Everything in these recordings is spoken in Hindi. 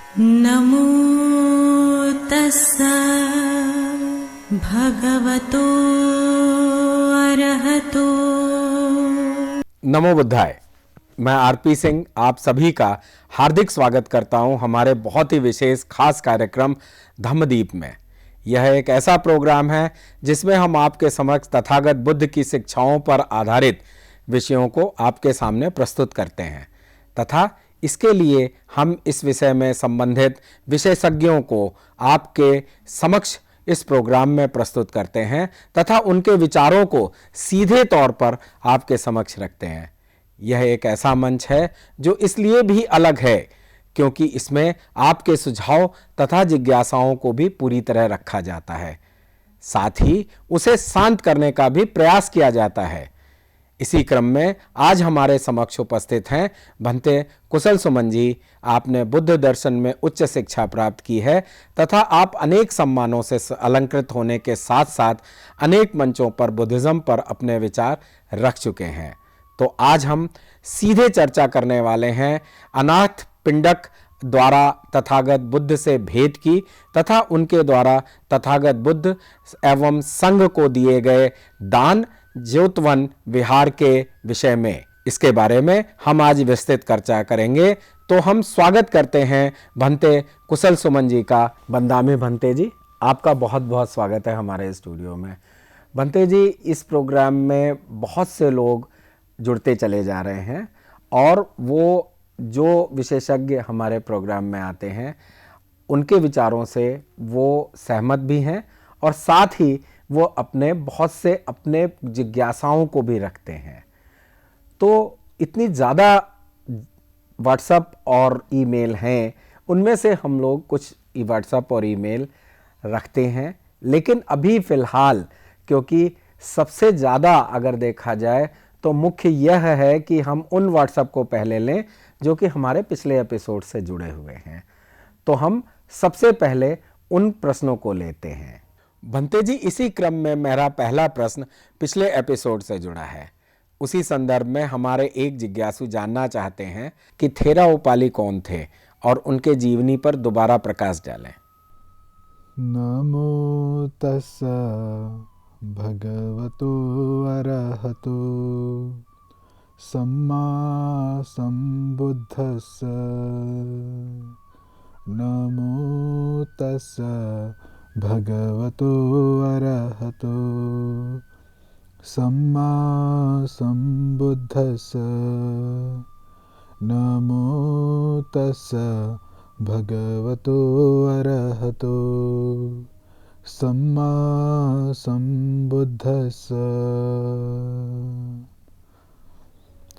नमो तस्सा भगवतो अरहतो। नमो बुद्धाय। मैं आरपी सिंह आप सभी का हार्दिक स्वागत करता हूं हमारे बहुत ही विशेष खास कार्यक्रम धम्मदीप में। यह एक ऐसा प्रोग्राम है जिसमें हम आपके समक्ष तथागत बुद्ध की शिक्षाओं पर आधारित विषयों को आपके सामने प्रस्तुत करते हैं तथा इसके लिए हम इस विषय में संबंधित विशेषज्ञों को आपके समक्ष इस प्रोग्राम में प्रस्तुत करते हैं तथा उनके विचारों को सीधे तौर पर आपके समक्ष रखते हैं। यह एक ऐसा मंच है जो इसलिए भी अलग है क्योंकि इसमें आपके सुझाव तथा जिज्ञासाओं को भी पूरी तरह रखा जाता है, साथ ही उसे शांत करने का भी प्रयास किया जाता है। इसी क्रम में आज हमारे समक्ष उपस्थित हैं भंते कुशल सुमन जी। आपने बुद्ध दर्शन में उच्च शिक्षा प्राप्त की है तथा आप अनेक सम्मानों से अलंकृत होने के साथ साथ अनेक मंचों पर बुद्धिज्म पर अपने विचार रख चुके हैं। तो आज हम सीधे चर्चा करने वाले हैं अनाथ पिंडक द्वारा तथागत बुद्ध से भेंट की तथा उनके द्वारा तथागत बुद्ध एवं संघ को दिए गए दान ज्योतवन विहार के विषय में। इसके बारे में हम आज विस्तृत चर्चा करेंगे। तो हम स्वागत करते हैं भंते कुशल सुमन जी का। बंदामी भंते जी, आपका बहुत बहुत स्वागत है हमारे स्टूडियो में। भंते जी, इस प्रोग्राम में बहुत से लोग जुड़ते चले जा रहे हैं और वो जो विशेषज्ञ हमारे प्रोग्राम में आते हैं उनके विचारों से वो सहमत भी हैं और साथ ही वो अपने बहुत से अपने जिज्ञासाओं को भी रखते हैं। तो इतनी ज़्यादा व्हाट्सएप और ईमेल हैं, उनमें से हम लोग कुछ व्हाट्सएप और ईमेल रखते हैं, लेकिन अभी फ़िलहाल क्योंकि सबसे ज़्यादा अगर देखा जाए तो मुख्य यह है कि हम उन व्हाट्सएप को पहले लें जो कि हमारे पिछले एपिसोड से जुड़े हुए हैं। तो हम सबसे पहले उन प्रश्नों को लेते हैं। भंते जी, इसी क्रम में मेरा पहला प्रश्न पिछले एपिसोड से जुड़ा है। उसी संदर्भ में हमारे एक जिज्ञासु जानना चाहते हैं कि थेरा उपाली कौन थे और उनके जीवनी पर दोबारा प्रकाश डालें। नमो तस्सा भगवतो अरहतो सम्मा सम्बुद्धस्स। नमो तस्सा भगवतो अरहतो सम्मा सम्बुद्धस्स। नमो तस्सा भगवतो अरहतो सम्मा सम्बुद्धस्स।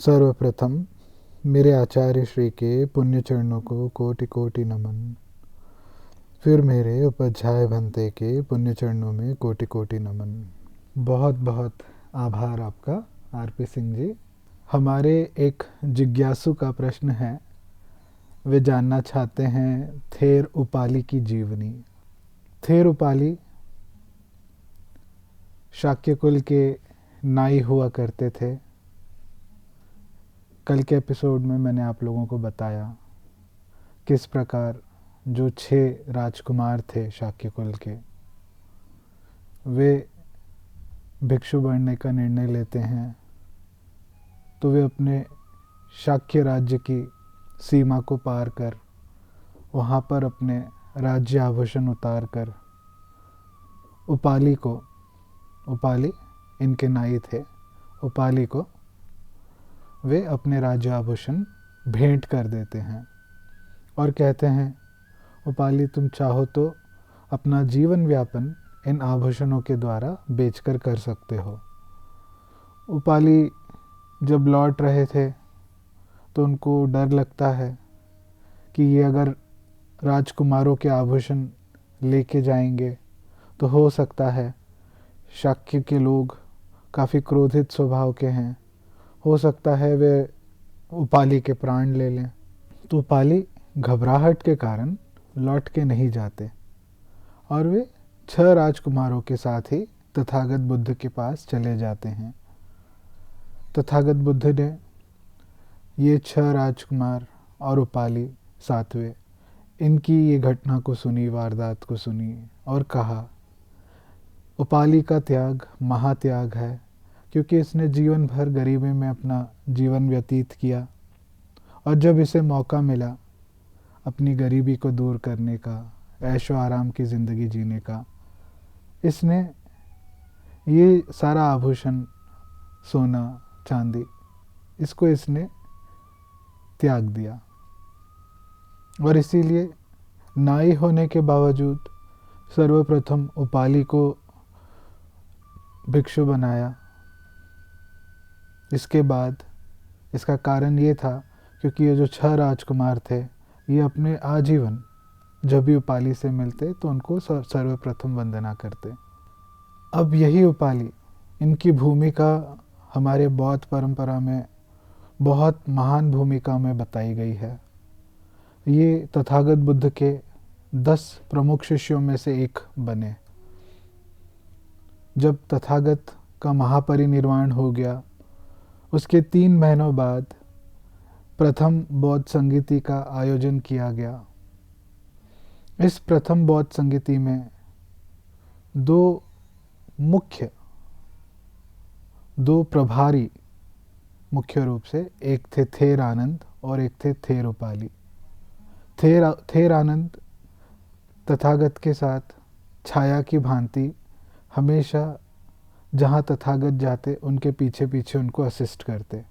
सर्वप्रथम मेरे आचार्य श्री के पुण्य चरणों को कोटि कोटि नमन। फिर मेरे उपाध्याय भंते के पुण्य चरणों में कोटि कोटि नमन। बहुत बहुत आभार आपका आरपी सिंह जी। हमारे एक जिज्ञासु का प्रश्न है, वे जानना चाहते हैं थेर उपाली की जीवनी। थेर उपाली शाक्य कुल के नाई हुआ करते थे। कल के एपिसोड में मैंने आप लोगों को बताया किस प्रकार जो 6 राजकुमार थे शाक्य कुल के, वे भिक्षु बनने का निर्णय लेते हैं तो वे अपने शाक्य राज्य की सीमा को पार कर वहाँ पर अपने राज्य आभूषण उतार कर उपाली को, उपाली इनके नाई थे, उपाली को वे अपने राज्य आभूषण भेंट कर देते हैं और कहते हैं, उपाली तुम चाहो तो अपना जीवन व्यापन इन आभूषणों के द्वारा बेचकर कर सकते हो। उपाली जब लौट रहे थे तो उनको डर लगता है कि ये अगर राजकुमारों के आभूषण लेके जाएंगे तो हो सकता है शाक्य के लोग काफ़ी क्रोधित स्वभाव के हैं, हो सकता है वे उपाली के प्राण ले लें। तो उपाली घबराहट के कारण लौट के नहीं जाते और वे 6 राजकुमारों के साथ ही तथागत बुद्ध के पास चले जाते हैं। तथागत बुद्ध ने ये 6 राजकुमार और उपाली 7वें इनकी ये घटना को सुनी, वारदात को सुनी और कहा उपाली का त्याग महात्याग है, क्योंकि इसने जीवन भर गरीबी में अपना जीवन व्यतीत किया और जब इसे मौका मिला अपनी गरीबी को दूर करने का, ऐशो आराम की ज़िंदगी जीने का, इसने ये सारा आभूषण, सोना चांदी, इसको इसने त्याग दिया। और इसीलिए नाई होने के बावजूद सर्वप्रथम उपाली को भिक्षु बनाया। इसके बाद इसका कारण ये था क्योंकि ये जो 6 राजकुमार थे, ये अपने आजीवन जब भी उपाली से मिलते तो उनको सर्वप्रथम वंदना करते। अब यही उपाली, इनकी भूमिका हमारे बौद्ध परंपरा में बहुत महान भूमिका में बताई गई है। ये तथागत बुद्ध के 10 प्रमुख शिष्यों में से एक बने। जब तथागत का महापरिनिर्वाण हो गया, उसके 3 महीनों बाद प्रथम बौद्ध संगीति का आयोजन किया गया। इस प्रथम बौद्ध संगीति में 2 प्रभारी मुख्य रूप से, एक थे थेर आनंद और एक थे थेर उपाली। थेर आनंद तथागत के साथ छाया की भांति हमेशा जहाँ तथागत जाते उनके पीछे पीछे उनको असिस्ट करते।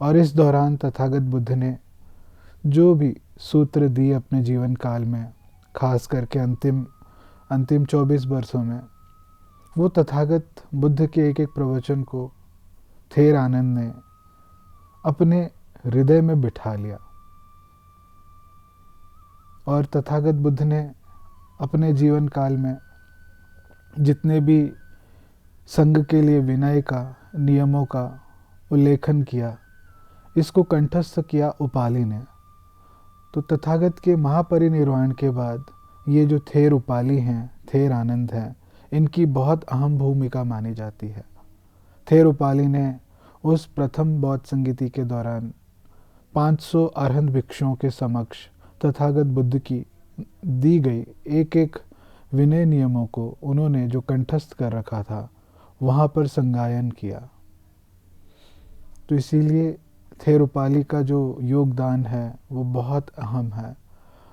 और इस दौरान तथागत बुद्ध ने जो भी सूत्र दिए अपने जीवन काल में, खास करके अंतिम 24 वर्षों में, वो तथागत बुद्ध के एक एक प्रवचन को थेर आनंद ने अपने हृदय में बिठा लिया। और तथागत बुद्ध ने अपने जीवन काल में जितने भी संघ के लिए विनय का, नियमों का उल्लेखन किया, इसको कंठस्थ किया उपाली ने। तो तथागत के महापरिनिर्वाण के बाद ये जो थेर उपाली हैं, थेर आनंद हैं, इनकी बहुत अहम भूमिका मानी जाती है। थेर उपाली ने उस प्रथम बौद्ध संगीति के दौरान 500 अरहंत भिक्षुओं के समक्ष तथागत बुद्ध की दी गई एक एक विनय नियमों को उन्होंने जो कंठस्थ कर रखा था, वहाँ पर संगायन किया। तो इसीलिए थेर उपाली का जो योगदान है वो बहुत अहम है।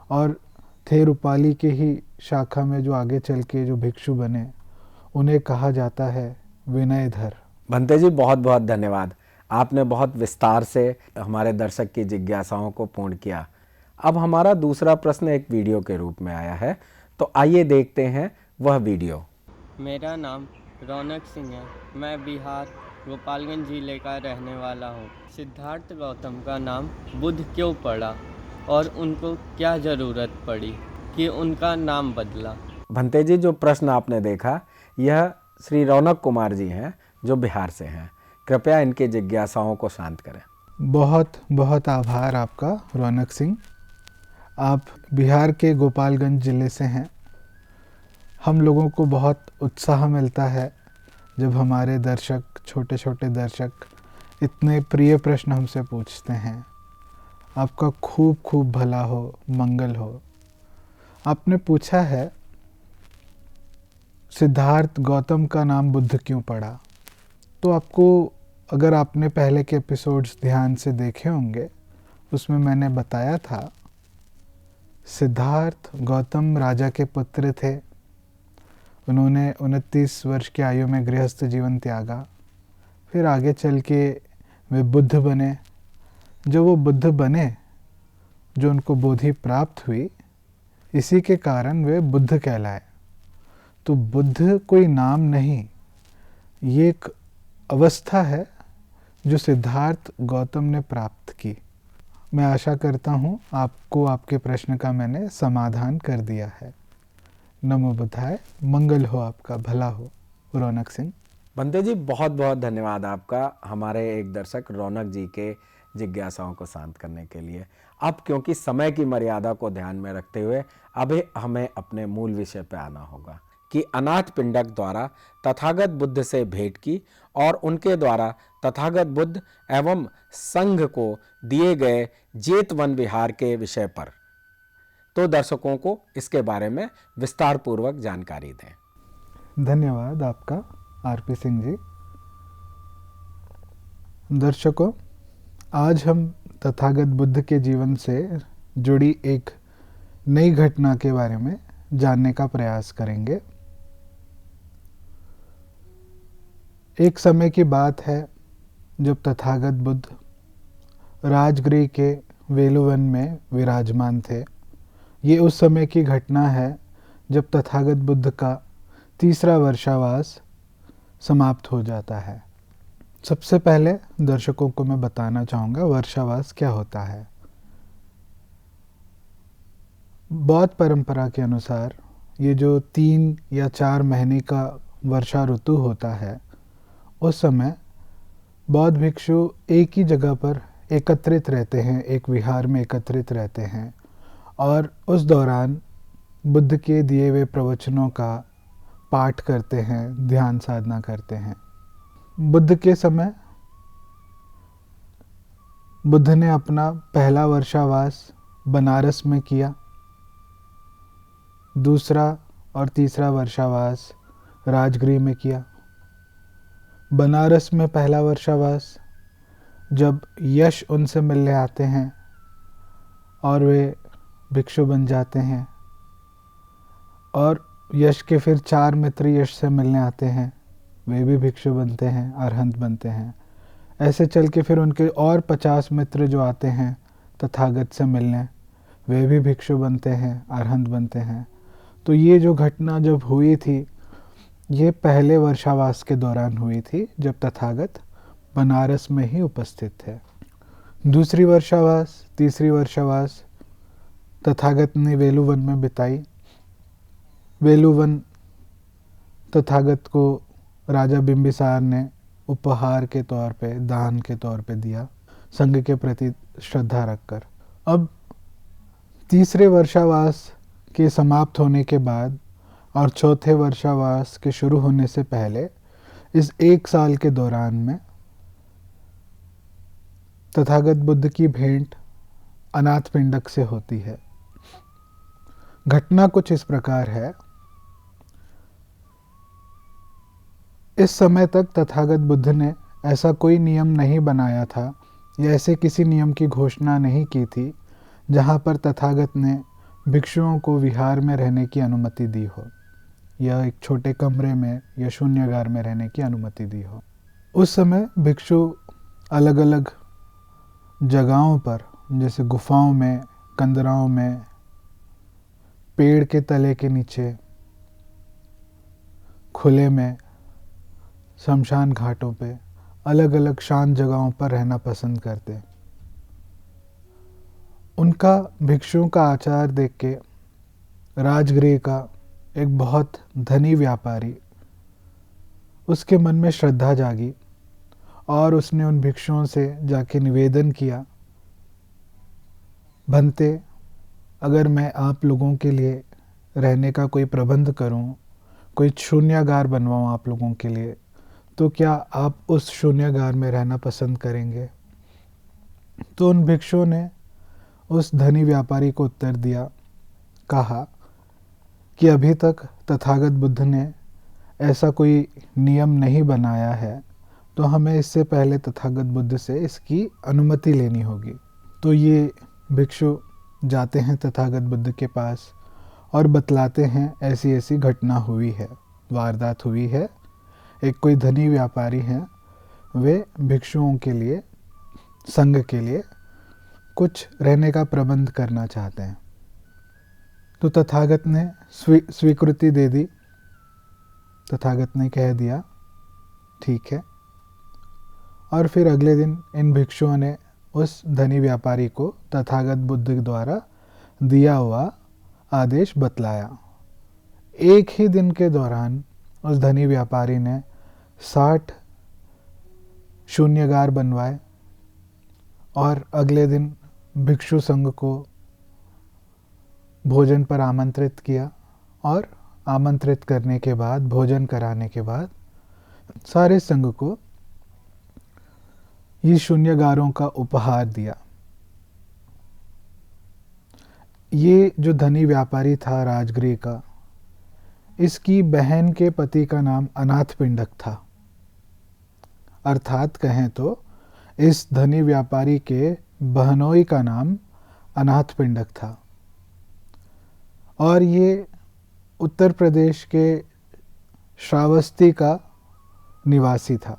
और थेर उपाली के ही शाखा में जो आगे चल के जो भिक्षु बने, उन्हें कहा जाता है विनयधर। भंते जी, बहुत बहुत धन्यवाद। आपने बहुत विस्तार से हमारे दर्शक की जिज्ञासाओं को पूर्ण किया। अब हमारा दूसरा प्रश्न एक वीडियो के रूप में आया है, तो आइए देखते हैं वह वीडियो। मेरा नाम रौनक सिंह है। मैं बिहार गोपालगंज जिले का रहने वाला हूँ। सिद्धार्थ गौतम का नाम बुद्ध क्यों पड़ा और उनको क्या ज़रूरत पड़ी कि उनका नाम बदला? भंते जी, जो प्रश्न आपने देखा, यह श्री रौनक कुमार जी हैं जो बिहार से हैं। कृपया इनकी जिज्ञासाओं को शांत करें। बहुत बहुत आभार आपका रौनक सिंह। आप बिहार के गोपालगंज ज़िले से हैं। हम लोगों को बहुत उत्साह मिलता है जब हमारे दर्शक, छोटे छोटे दर्शक, इतने प्रिय प्रश्न हमसे पूछते हैं। आपका खूब खूब भला हो, मंगल हो। आपने पूछा है सिद्धार्थ गौतम का नाम बुद्ध क्यों पड़ा। तो आपको, अगर आपने पहले के एपिसोड्स ध्यान से देखे होंगे, उसमें मैंने बताया था सिद्धार्थ गौतम राजा के पुत्र थे। उन्होंने 29 वर्ष की आयु में गृहस्थ जीवन त्यागा। फिर आगे चल के वे बुद्ध बने। जब वो बुद्ध बने, जो उनको बोधि प्राप्त हुई, इसी के कारण वे बुद्ध कहलाए। तो बुद्ध कोई नाम नहीं, ये एक अवस्था है जो सिद्धार्थ गौतम ने प्राप्त की। मैं आशा करता हूँ आपको आपके प्रश्न का मैंने समाधान कर दिया है। नमो बुद्धाय, मंगल हो आपका, भला हो। रौनक सिंह। भंते जी, बहुत बहुत धन्यवाद आपका हमारे एक दर्शक रौनक जी के जिज्ञासाओं को शांत करने के लिए। अब क्योंकि समय की मर्यादा को ध्यान में रखते हुए अभी हमें अपने मूल विषय पे आना होगा कि अनाथ पिंडक द्वारा तथागत बुद्ध से भेंट की और उनके द्वारा तथागत बुद्ध एवं संघ को दिए गए जेतवन विहार के विषय पर। तो दर्शकों को इसके बारे में विस्तार पूर्वक जानकारी दें। धन्यवाद आपका आरपी सिंह जी। दर्शकों, आज हम तथागत बुद्ध के जीवन से जुड़ी एक नई घटना के बारे में जानने का प्रयास करेंगे। एक समय की बात है जब तथागत बुद्ध राजगृह के वेलुवन में विराजमान थे। ये उस समय की घटना है जब तथागत बुद्ध का तीसरा वर्षावास समाप्त हो जाता है। सबसे पहले दर्शकों को मैं बताना चाहूँगा वर्षावास क्या होता है। बौद्ध परंपरा के अनुसार ये जो 3 या 4 महीने का वर्षा ऋतु होता है, उस समय बौद्ध भिक्षु एक ही जगह पर एकत्रित रहते हैं, एक विहार में एकत्रित रहते हैं और उस दौरान बुद्ध के दिए हुए प्रवचनों का पाठ करते हैं, ध्यान साधना करते हैं। बुद्ध के समय बुद्ध ने अपना पहला वर्षावास बनारस में किया, दूसरा और तीसरा वर्षावास राजगृह में किया। बनारस में पहला वर्षावास जब यश उनसे मिलने आते हैं और वे भिक्षु बन जाते हैं, और यश के फिर 4 मित्र यश से मिलने आते हैं, वे भी भिक्षु बनते हैं, अरहंत बनते हैं। ऐसे चल के फिर उनके और 50 मित्र जो आते हैं तथागत से मिलने, वे भी भिक्षु बनते हैं, अरहंत बनते हैं। तो ये जो घटना जब हुई थी, ये पहले वर्षावास के दौरान हुई थी जब तथागत बनारस में ही उपस्थित थे। दूसरी वर्षावास, तीसरी वर्षावास तथागत ने वेलुवन में बिताई। वेलुवन तथागत को राजा बिंबिसार ने उपहार के तौर पे, दान के तौर पे दिया, संघ के प्रति श्रद्धा रखकर। अब तीसरे वर्षावास के समाप्त होने के बाद और चौथे वर्षावास के शुरू होने से पहले इस 1 साल के दौरान में तथागत बुद्ध की भेंट अनाथ पिंडक से होती है। घटना कुछ इस प्रकार है। इस समय तक तथागत बुद्ध ने ऐसा कोई नियम नहीं बनाया था या ऐसे किसी नियम की घोषणा नहीं की थी जहाँ पर तथागत ने भिक्षुओं को विहार में रहने की अनुमति दी हो या एक छोटे कमरे में या शून्यागार में रहने की अनुमति दी हो। उस समय भिक्षु अलग अलग जगहों पर, जैसे गुफाओं में, कंदराओं में, पेड़ के तले के नीचे, खुले में, शमशान घाटों पे, अलग अलग शांत जगहों पर रहना पसंद करते। उनका भिक्षुओं का आचार देख के राजगृह का एक बहुत धनी व्यापारी, उसके मन में श्रद्धा जागी और उसने उन भिक्षुओं से जाके निवेदन किया, भंते, अगर मैं आप लोगों के लिए रहने का कोई प्रबंध करूं, कोई शून्यागार बनवाऊं आप लोगों के लिए, तो क्या आप उस शून्यागार में रहना पसंद करेंगे? तो उन भिक्षुओं ने उस धनी व्यापारी को उत्तर दिया, कहा कि अभी तक तथागत बुद्ध ने ऐसा कोई नियम नहीं बनाया है, तो हमें इससे पहले तथागत बुद्ध से इसकी अनुमति लेनी होगी। तो ये भिक्षु जाते हैं तथागत बुद्ध के पास और बतलाते हैं ऐसी ऐसी घटना हुई है, वारदात हुई है। एक कोई धनी व्यापारी हैं, वे भिक्षुओं के लिए, संघ के लिए कुछ रहने का प्रबंध करना चाहते हैं। तो तथागत ने स्वीकृति दे दी। तथागत ने कह दिया ठीक है। और फिर अगले दिन इन भिक्षुओं ने उस धनी व्यापारी को तथागत बुद्ध द्वारा दिया हुआ आदेश बतलाया। एक ही दिन के दौरान उस धनी व्यापारी ने 60 शून्यगार बनवाए और अगले दिन भिक्षु संघ को भोजन पर आमंत्रित किया, और आमंत्रित करने के बाद, भोजन कराने के बाद सारे संघ को ये शून्यगारों का उपहार दिया। ये जो धनी व्यापारी था राजगृह का, इसकी बहन के पति का नाम अनाथ पिंडक था। अर्थात कहें तो इस धनी व्यापारी के बहनोई का नाम अनाथ पिंडक था और ये उत्तर प्रदेश के श्रावस्ती का निवासी था।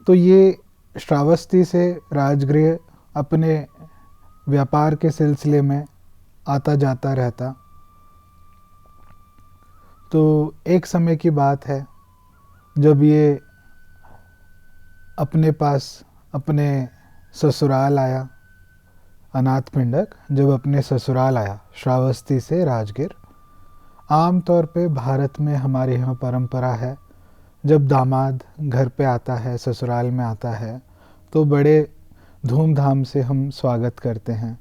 तो ये श्रावस्ती से राजगृह अपने व्यापार के सिलसिले में आता जाता रहता। तो एक समय की बात है जब ये अपने पास अपने ससुराल आया, अनाथ पिंडक जब अपने ससुराल आया श्रावस्ती से राजगीर। आम तौर पे भारत में हमारे यहाँ परंपरा है, जब दामाद घर पे आता है, ससुराल में आता है, तो बड़े धूमधाम से हम स्वागत करते हैं।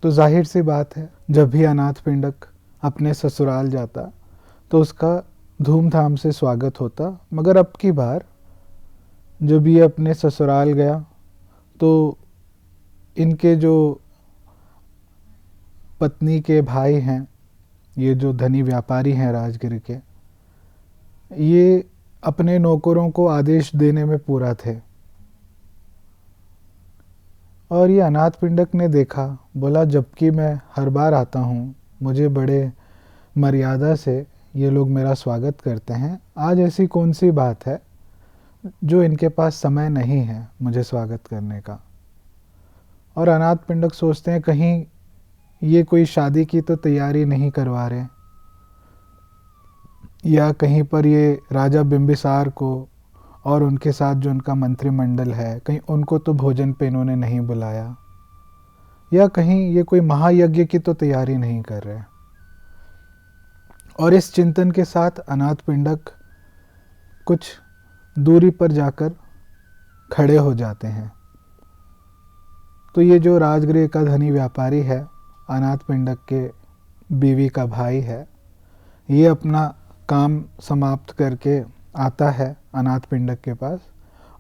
तो जाहिर सी बात है, जब भी अनाथ पिंडक अपने ससुराल जाता तो उसका धूमधाम से स्वागत होता। मगर अब की बार जब ये अपने ससुराल गया तो इनके जो पत्नी के भाई हैं, ये जो धनी व्यापारी हैं राजगीर के, ये अपने नौकरों को आदेश देने में पूरा थे। और ये अनाथ पिंडक ने देखा, बोला जबकि मैं हर बार आता हूँ, मुझे बड़े मर्यादा से ये लोग मेरा स्वागत करते हैं, आज ऐसी कौन सी बात है जो इनके पास समय नहीं है मुझे स्वागत करने का। और अनाथ पिंडक सोचते हैं कहीं ये कोई शादी की तो तैयारी नहीं करवा रहे, या कहीं पर ये राजा बिंबिसार को और उनके साथ जो उनका मंत्रिमंडल है, कहीं उनको तो भोजन पे इन्होंने नहीं बुलाया, या कहीं ये कोई महायज्ञ की तो तैयारी नहीं कर रहे। और इस चिंतन के साथ अनाथ पिंडक कुछ दूरी पर जाकर खड़े हो जाते हैं। तो ये जो राजगृह का धनी व्यापारी है, अनाथ पिंडक के बीवी का भाई है, ये अपना काम समाप्त करके आता है अनाथ पिंडक के पास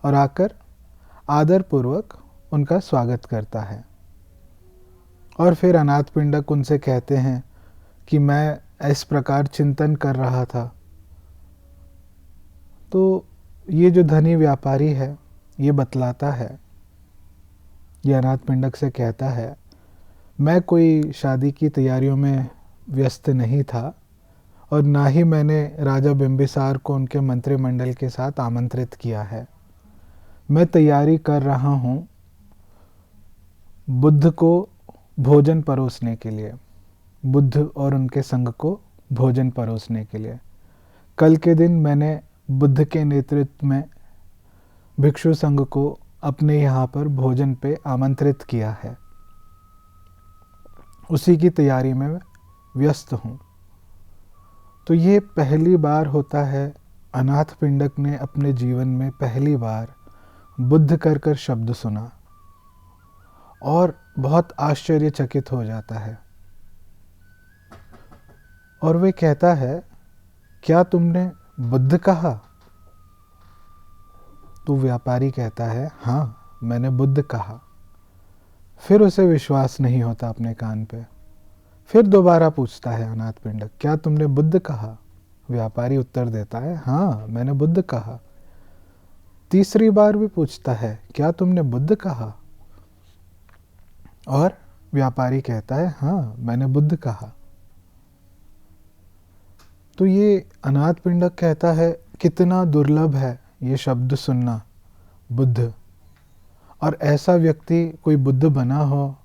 और आकर आदरपूर्वक उनका स्वागत करता है। और फिर अनाथ पिंडक उनसे कहते हैं कि मैं इस प्रकार चिंतन कर रहा था। तो ये जो धनी व्यापारी है ये बतलाता है, ये अनाथ पिंडक से कहता है, मैं कोई शादी की तैयारियों में व्यस्त नहीं था और ना ही मैंने राजा बिंबिसार को उनके मंत्रिमंडल के साथ आमंत्रित किया है। मैं तैयारी कर रहा हूँ बुद्ध को भोजन परोसने के लिए, बुद्ध और उनके संघ को भोजन परोसने के लिए। कल के दिन मैंने बुद्ध के नेतृत्व में भिक्षु संघ को अपने यहाँ पर भोजन पे आमंत्रित किया है, उसी की तैयारी में व्यस्त हूँ। तो ये पहली बार होता है, अनाथ पिंडक ने अपने जीवन में पहली बार बुद्ध कर शब्द सुना और बहुत आश्चर्यचकित हो जाता है। और वे कहता है, क्या तुमने बुद्ध कहा? तो व्यापारी कहता है, हाँ मैंने बुद्ध कहा। फिर उसे विश्वास नहीं होता अपने कान पे। फिर दोबारा पूछता है अनाथ पिंडक, क्या तुमने बुद्ध कहा? व्यापारी उत्तर देता है, हाँ मैंने बुद्ध कहा। तीसरी बार भी पूछता है, क्या तुमने बुद्ध कहा? और व्यापारी कहता है, हाँ मैंने बुद्ध कहा। तो ये अनाथ पिंडक कहता है, कितना दुर्लभ है ये शब्द सुनना, बुद्ध। और ऐसा व्यक्ति कोई बुद्ध बना हो,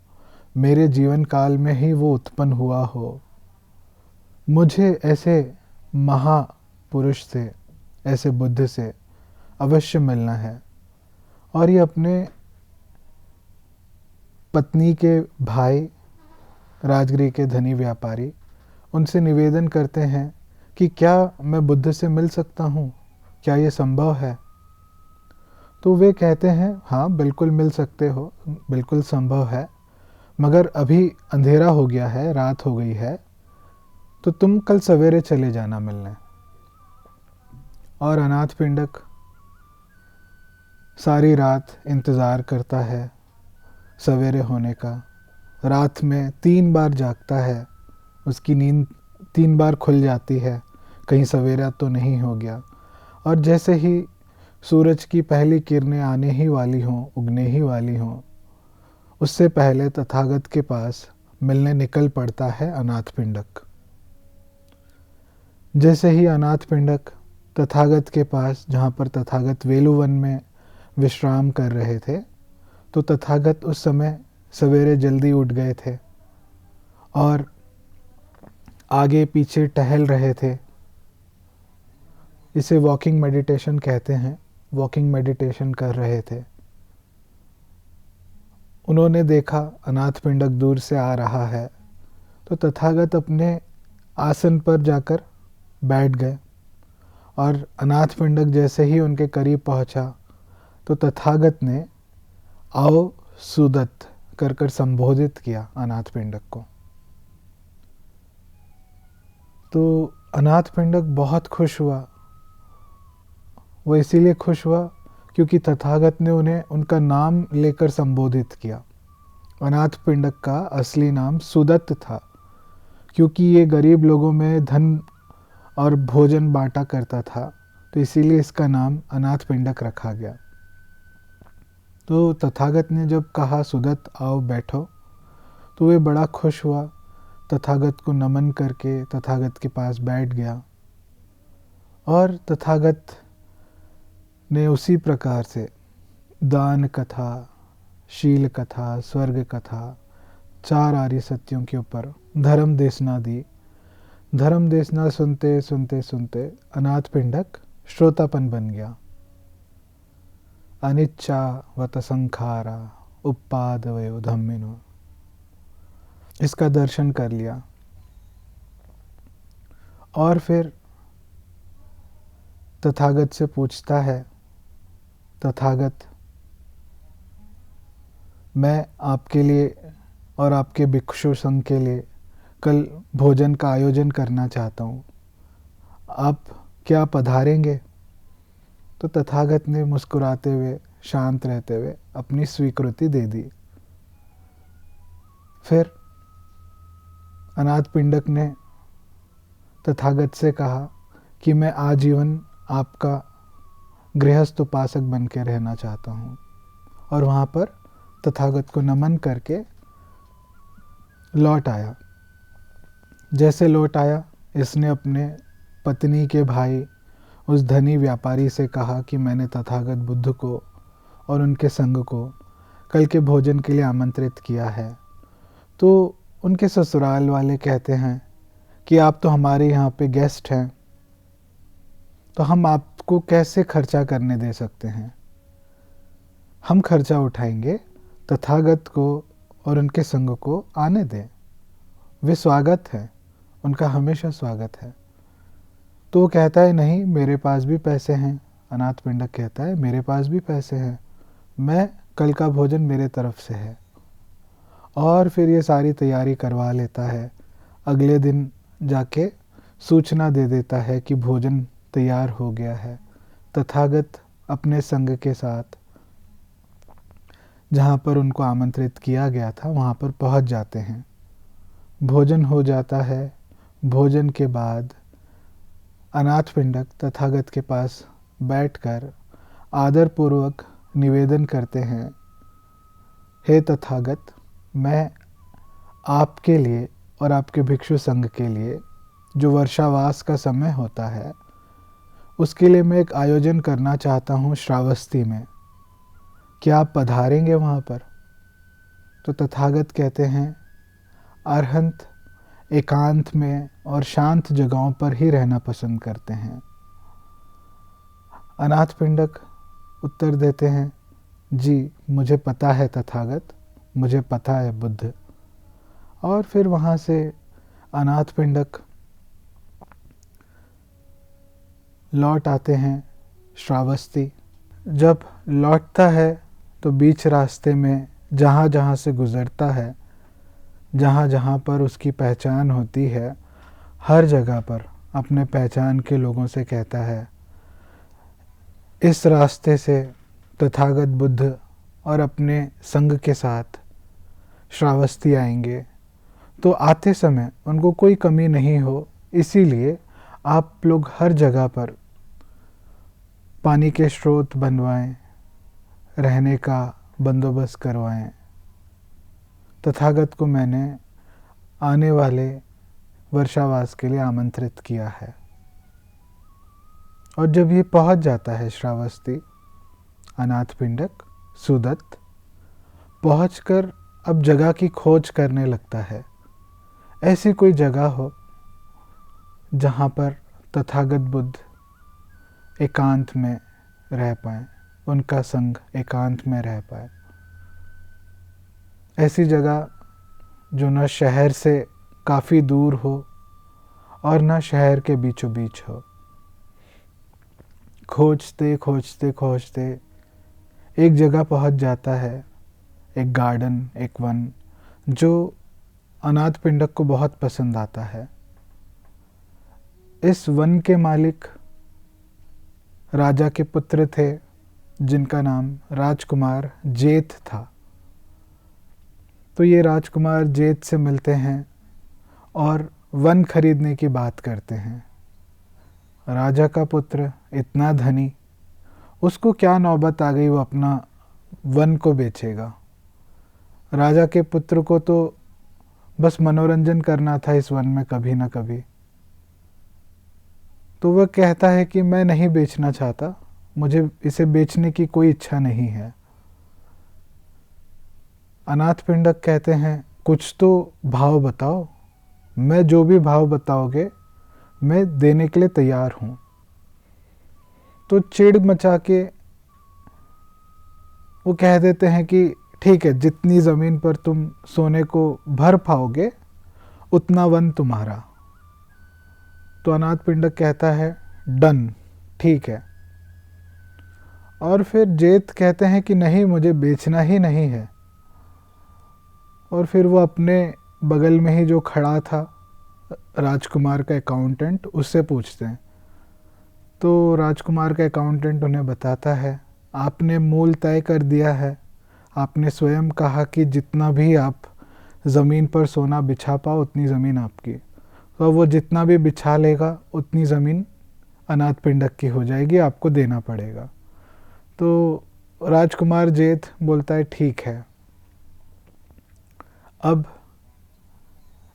मेरे जीवन काल में ही वो उत्पन्न हुआ हो। मुझे ऐसे महापुरुष से, ऐसे बुद्ध से अवश्य मिलना है। और ये अपने पत्नी के भाई राजगृह के धनी व्यापारी उनसे निवेदन करते हैं कि क्या मैं बुद्ध से मिल सकता हूँ, क्या ये संभव है? तो वे कहते हैं, हाँ बिल्कुल मिल सकते हो, बिल्कुल संभव है, मगर अभी अंधेरा हो गया है, रात हो गई है, तो तुम कल सवेरे चले जाना मिलने। और अनाथ पिंडक सारी रात इंतज़ार करता है सवेरे होने का। रात में 3 बार जागता है, उसकी नींद 3 बार खुल जाती है, कहीं सवेरा तो नहीं हो गया। और जैसे ही सूरज की पहली किरणें आने ही वाली हों, उगने ही वाली हों, उससे पहले तथागत के पास मिलने निकल पड़ता है अनाथपिंडक। जैसे ही अनाथपिंडक तथागत के पास, जहाँ पर तथागत वेलुवन में विश्राम कर रहे थे, तो तथागत उस समय सवेरे जल्दी उठ गए थे और आगे पीछे टहल रहे थे। इसे वॉकिंग मेडिटेशन कहते हैं। वॉकिंग मेडिटेशन कर रहे थे। उन्होंने देखा अनाथपिंडक दूर से आ रहा है, तो तथागत अपने आसन पर जाकर बैठ गए और अनाथपिंडक जैसे ही उनके करीब पहुंचा तो तथागत ने आओ सुदत्त कर कर संबोधित किया अनाथपिंडक को। तो अनाथपिंडक बहुत खुश हुआ। वो इसीलिए खुश हुआ क्योंकि तथागत ने उन्हें उनका नाम लेकर संबोधित किया। अनाथपिंडक का असली नाम सुदत्त था, क्योंकि ये गरीब लोगों में धन और भोजन बांटा करता था, तो इसीलिए इसका नाम अनाथपिंडक रखा गया। तो तथागत ने जब कहा सुदत्त आओ बैठो, तो वे बड़ा खुश हुआ। तथागत को नमन करके तथागत के पास बैठ गया और तथागत ने उसी प्रकार से दान कथा, शील कथा, स्वर्ग कथा, 4 आर्य सत्यों के ऊपर धर्म देशना दी। धर्म देशना सुनते सुनते सुनते अनाथपिंडक श्रोतापन बन गया। अनिच्चा वत संखारा उपादवयो धम्मिनो, इसका दर्शन कर लिया। और फिर तथागत से पूछता है, तथागत मैं आपके लिए और आपके भिक्षु संघ के लिए कल भोजन का आयोजन करना चाहता हूँ, आप क्या पधारेंगे? तो तथागत ने मुस्कुराते हुए, शांत रहते हुए अपनी स्वीकृति दे दी। फिर अनाथपिंडक ने तथागत से कहा कि मैं आजीवन आपका गृहस्थ उपासक बन के रहना चाहता हूँ। और वहाँ पर तथागत को नमन करके लौट आया। जैसे लौट आया, इसने अपने पत्नी के भाई उस धनी व्यापारी से कहा कि मैंने तथागत बुद्ध को और उनके संग को कल के भोजन के लिए आमंत्रित किया है। तो उनके ससुराल वाले कहते हैं कि आप तो हमारे यहाँ पे गेस्ट हैं, तो हम आपको कैसे खर्चा करने दे सकते हैं। हम खर्चा उठाएंगे, तथागत को और उनके संग को आने दें, वे स्वागत है, उनका हमेशा स्वागत है। तो वो कहता है नहीं, मेरे पास भी पैसे हैं। अनाथपिंडक कहता है मेरे पास भी पैसे हैं, मैं कल का भोजन मेरे तरफ से है। और फिर ये सारी तैयारी करवा लेता है। अगले दिन जाके सूचना दे देता है कि भोजन तैयार हो गया है। तथागत अपने संग के साथ जहाँ पर उनको आमंत्रित किया गया था वहाँ पर पहुँच जाते हैं। भोजन हो जाता है। भोजन के बाद अनाथपिंडक तथागत के पास बैठकर आदरपूर्वक निवेदन करते हैं, हे तथागत, मैं आपके लिए और आपके भिक्षु संघ के लिए जो वर्षावास का समय होता है उसके लिए मैं एक आयोजन करना चाहता हूँ श्रावस्ती में। क्या आप पधारेंगे वहाँ पर? तो तथागत कहते हैं अरहंत एकांत में और शांत जगहों पर ही रहना पसंद करते हैं। अनाथपिंडक उत्तर देते हैं, जी मुझे पता है तथागत, मुझे पता है बुद्ध। और फिर वहाँ से अनाथपिंडक लौट आते हैं श्रावस्ती। जब लौटता है तो बीच रास्ते में जहाँ जहाँ से गुज़रता है, जहाँ जहाँ पर उसकी पहचान होती है, हर जगह पर अपने पहचान के लोगों से कहता है, इस रास्ते से तथागत बुद्ध और अपने संग के साथ श्रावस्ती आएंगे तो आते समय उनको कोई कमी नहीं हो, इसीलिए आप लोग हर जगह पर पानी के स्रोत बनवाएं, रहने का बंदोबस्त करवाएं। तथागत को मैंने आने वाले वर्षावास के लिए आमंत्रित किया है। और जब ये पहुंच जाता है श्रावस्ती, अनाथपिंडक सुदत्त पहुंचकर अब जगह की खोज करने लगता है। ऐसी कोई जगह हो जहाँ पर तथागत बुद्ध एकांत में रह पाए, उनका संग एकांत में रह पाए। ऐसी जगह जो न शहर से काफ़ी दूर हो और न शहर के बीचों बीच हो। खोजते खोजते खोजते एक जगह पहुंच जाता है, एक गार्डन, एक वन, जो अनाथपिंडक को बहुत पसंद आता है। इस वन के मालिक राजा के पुत्र थे, जिनका नाम राजकुमार जेत था। तो ये राजकुमार जेत से मिलते हैं और वन खरीदने की बात करते हैं। राजा का पुत्र इतना धनी, उसको क्या नौबत आ गई वो अपना वन को बेचेगा। राजा के पुत्र को तो बस मनोरंजन करना था इस वन में कभी ना कभी। तो वह कहता है कि मैं नहीं बेचना चाहता, मुझे इसे बेचने की कोई इच्छा नहीं है। अनाथपिंडक कहते हैं कुछ तो भाव बताओ, मैं जो भी भाव बताओगे मैं देने के लिए तैयार हूँ। तो चिढ़ मचा के वो कह देते हैं कि ठीक है, जितनी ज़मीन पर तुम सोने को भर पाओगे उतना वन तुम्हारा। तो अनाथपिंडक कहता है डन, ठीक है। और फिर जेत कहते हैं कि नहीं, मुझे बेचना ही नहीं है। और फिर वो अपने बगल में ही जो खड़ा था राजकुमार का अकाउंटेंट, उससे पूछते हैं। तो राजकुमार का अकाउंटेंट उन्हें बताता है आपने मूल तय कर दिया है, आपने स्वयं कहा कि जितना भी आप ज़मीन पर सोना बिछा पाओ उतनी ज़मीन आपकी। तो वो जितना भी बिछा लेगा उतनी ज़मीन अनाथपिंडक की हो जाएगी, आपको देना पड़ेगा। तो राजकुमार जेत बोलता है ठीक है। अब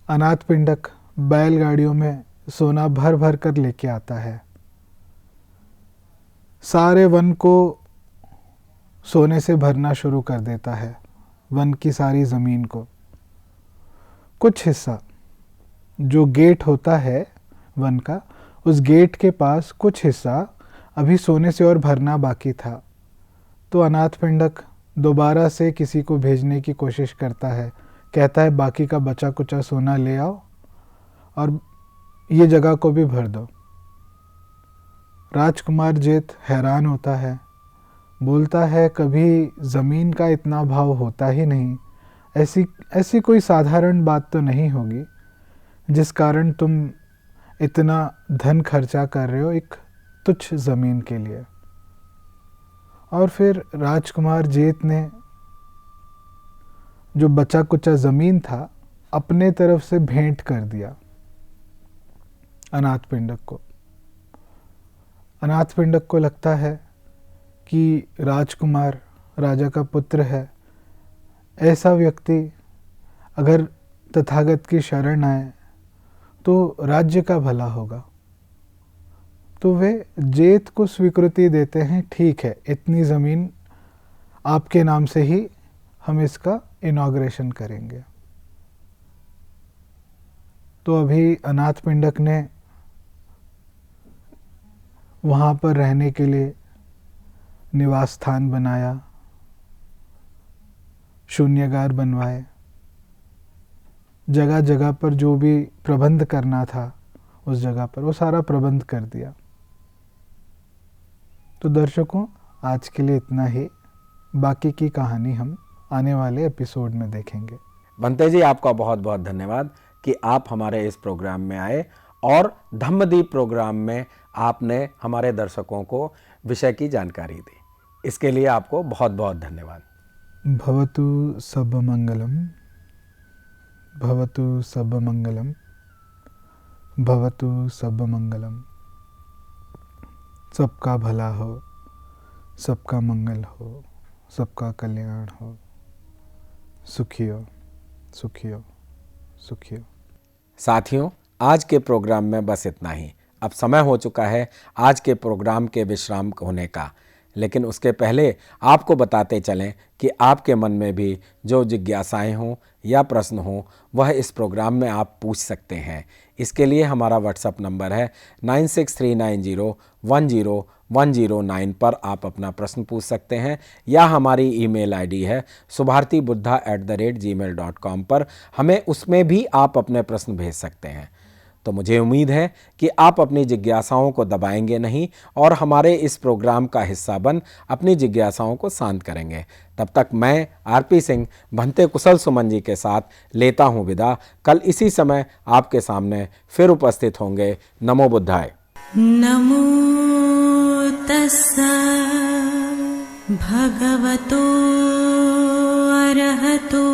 अनाथपिंडक बैलगाड़ियों में सोना भर भर कर लेके आता है। सारे वन को सोने से भरना शुरू कर देता है, वन की सारी ज़मीन को। कुछ हिस्सा जो गेट होता है वन का, उस गेट के पास कुछ हिस्सा अभी सोने से और भरना बाकी था। तो अनाथपिंडक दोबारा से किसी को भेजने की कोशिश करता है, कहता है बाकी का बचा कुचा सोना ले आओ और ये जगह को भी भर दो। राजकुमार जेत हैरान होता है, बोलता है कभी ज़मीन का इतना भाव होता ही नहीं, ऐसी कोई साधारण बात तो नहीं होगी जिस कारण तुम इतना धन खर्चा कर रहे हो एक तुच्छ ज़मीन के लिए। और फिर राजकुमार जेत ने जो बचा कुचा ज़मीन था अपने तरफ से भेंट कर दिया अनाथपिंडक को। अनाथपिंडक को लगता है कि राजकुमार राजा का पुत्र है, ऐसा व्यक्ति अगर तथागत की शरण आए तो राज्य का भला होगा। तो वे जेत को स्वीकृति देते हैं, ठीक है, इतनी ज़मीन आपके नाम से ही हम इसका इनॉग्रेशन करेंगे। तो अभी अनाथपिंडक ने वहाँ पर रहने के लिए निवास स्थान बनाया, शून्यगार बनवाए, जगह जगह पर जो भी प्रबंध करना था उस जगह पर वो सारा प्रबंध कर दिया। तो दर्शकों, आज के लिए इतना ही। बाकी की कहानी हम आने वाले एपिसोड में देखेंगे। बंते जी, आपका बहुत बहुत धन्यवाद कि आप हमारे इस प्रोग्राम में आए और धम्मदीप प्रोग्राम में आपने हमारे दर्शकों को विषय की जानकारी दी। इसके लिए आपको बहुत बहुत धन्यवाद। भवतु सब मंगलम। भवतु सर्वमंगलम, भवतु सर्वमंगलम। सबका भला हो, सबका मंगल हो, सबका कल्याण हो। सुखी हो, सुखी हो, सुखी हो। साथियों, आज के प्रोग्राम में बस इतना ही। अब समय हो चुका है आज के प्रोग्राम के विश्राम होने का, लेकिन उसके पहले आपको बताते चलें कि आपके मन में भी जो जिज्ञासाएं हों या प्रश्न हों वह इस प्रोग्राम में आप पूछ सकते हैं। इसके लिए हमारा व्हाट्सएप नंबर है 9639010109 पर आप अपना प्रश्न पूछ सकते हैं, या हमारी ईमेल आईडी है subhartibuddha@gmail.com पर हमें उसमें भी आप अपने प्रश्न भेज सकते हैं। तो मुझे उम्मीद है कि आप अपनी जिज्ञासाओं को दबाएंगे नहीं और हमारे इस प्रोग्राम का हिस्सा बन अपनी जिज्ञासाओं को शांत करेंगे। तब तक मैं आरपी सिंह भंते कुशल सुमन जी के साथ लेता हूं विदा। कल इसी समय आपके सामने फिर उपस्थित होंगे। नमो बुद्धाय। नमो तस्सा भगवतो अरहतो